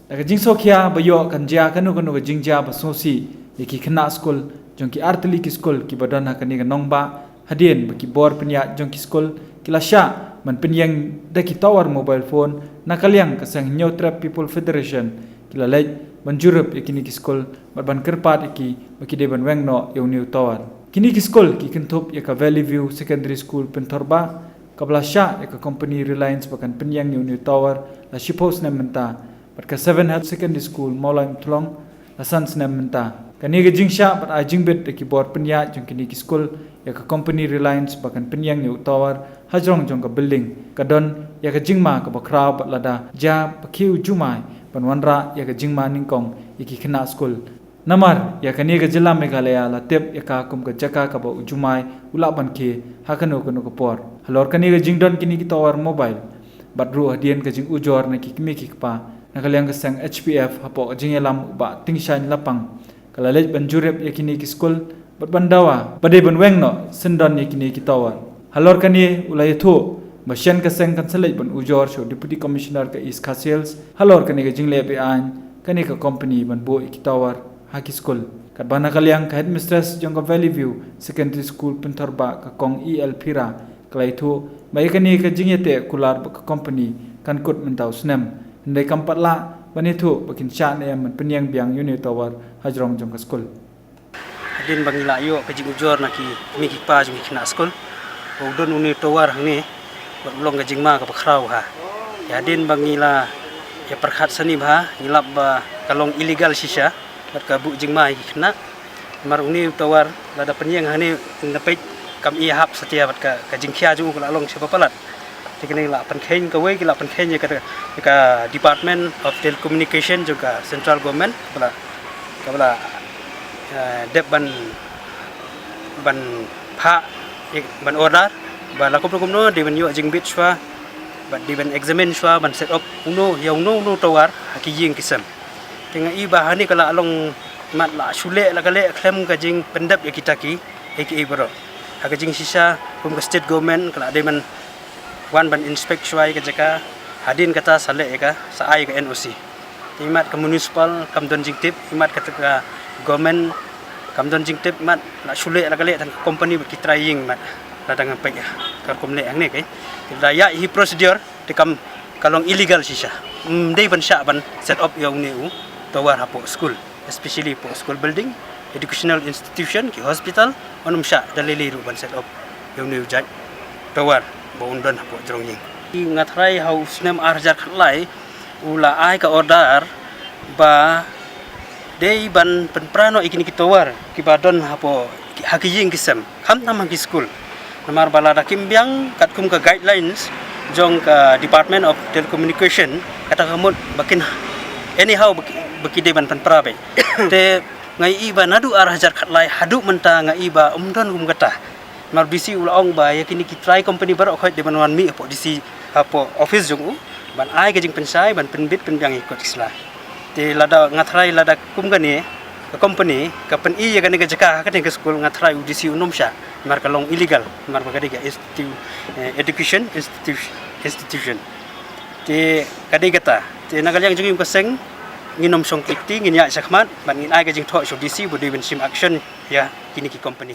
Daga jing sokia bayo kanja kanu ke jingja basosi yaki kena school jongki arteli ki school ki badan hakani ke nongba hadien baki bor penya jongki school kilasya man penyang daki tower mobile phone nakaliang kasang New Trap People Federation kilalaj banjurup yakini ki school ban kerpat yaki baki deban wengno yung new tower kini ki school ki kentup yaka Valley View Secondary School pentorba kablasya yaka company Reliance bakan penyang yung new tower la shipos na menta Berka 7 Health Secondary School Maulai Tulong lasan senam menta. Kani ke jingsha bat ajing bet deki bor penya jong kini ki school ya ka company Reliance bakan penyang ni tower hajrong jong ka building kadon ya ka jingma ka bakra bat lada ja pakhiu jumai panwanra ya ka jingma ningkong iki kena school. Namar ya kani ke jila Meghalaya la tep ya ka kum ka jaka ka ba jumai ulak ban ke hakano kono ka por. Halor kani ke jingdon kini ki tower mobile bat ru hadian ka jing ujor na ki kimi ki pa nakaliang kasang HPF hapo jingelam ba tingshan lapang kalalej banjurep yakini ki school bat bandawa bade banweng no sendon yakini ki tower halor kani ulay thu basyan kasang kansalej ban ujor show deputy commissioner ka East Khasiels halor kani ka jingle pe an kani ka company ban bo ki tower haki school kat bana kaliang ka headmistress jong ka Valley View Secondary School pentorba ka kong EL Pira kalai thu mai kani ka jingete kular ka company kan kut mentau snem Ndai kampat la banitu bakin chan man penyang biang unit tower hajrong jong ka school. Hadin bangila yo ka jing ujor na ki mi ki pa jing kina school. Udon unit tower hang ni ulong ka jing ma ka bakrau ha. Ya hadin bangila ya perkhat sani ba ngilap ba kalong illegal shisha bat ka bu jing ma ki kina. Mar unit tower lada penyang hang ni napait kam i hap setia bat ka jing khia ju ka long siapa palat. Tikini la penken kawai kila penken ya ka Department of Telecommunication juga Central Government kala dep ban pha ban order ban la kom no di ban yo jing bit shwa ban di ban examine shwa ban set up uno yang no tawar haki jing kisam tinga i ba hani kala along mat la shule la kale klem ka jing pendap ya kita ki aka bro haka jing sisa kum ka state government kala de man wan ban inspect shwai ka jaka hadin kata sale ka sa ai ka NOC imat ka municipal kam don jingtip imat ka government kam don jingtip mat la shule la kale tan company ki trying mat la dang pe ka komle ang ne kai daya hi procedure te kam kalong illegal sisa dei ban sha ban set up yang ne u tawar hapo school especially po school building educational institution ki hospital onum sha dalili ru ban set up yang ne jaj tawar Bondon hapo jrongying. Ngatrai haus nem arjar khlai ula ai ka order ba dei ban penprano ikini kitawar ki badon hapo hakijing kisam kham namang ki school namar balada kimbyang katkum ka guidelines jong ka Department of Telecommunication kata kamut bakin anyhow baki dei ban penpra be te ngai iba nadu arjar khlai hadu menta ngai iba umdon kum kata mar bisi ulaong ba yakini ki try company bar okhoi de banwan mi apo disi apo office jong ban ai ka jing pensai ban penbit penbyang ikot isla te lada ngatrai lada kum gani ka company ka pen i ya gani ka jaka ka ke school ngatrai disi unom sha mar ka long illegal mar ba gadi ka education institution te kadi kata te nagalyang jing ka seng nginom song tikti nginya sakmat ban ngin ai ka jing tho so disi bu de sim action ya kini ki company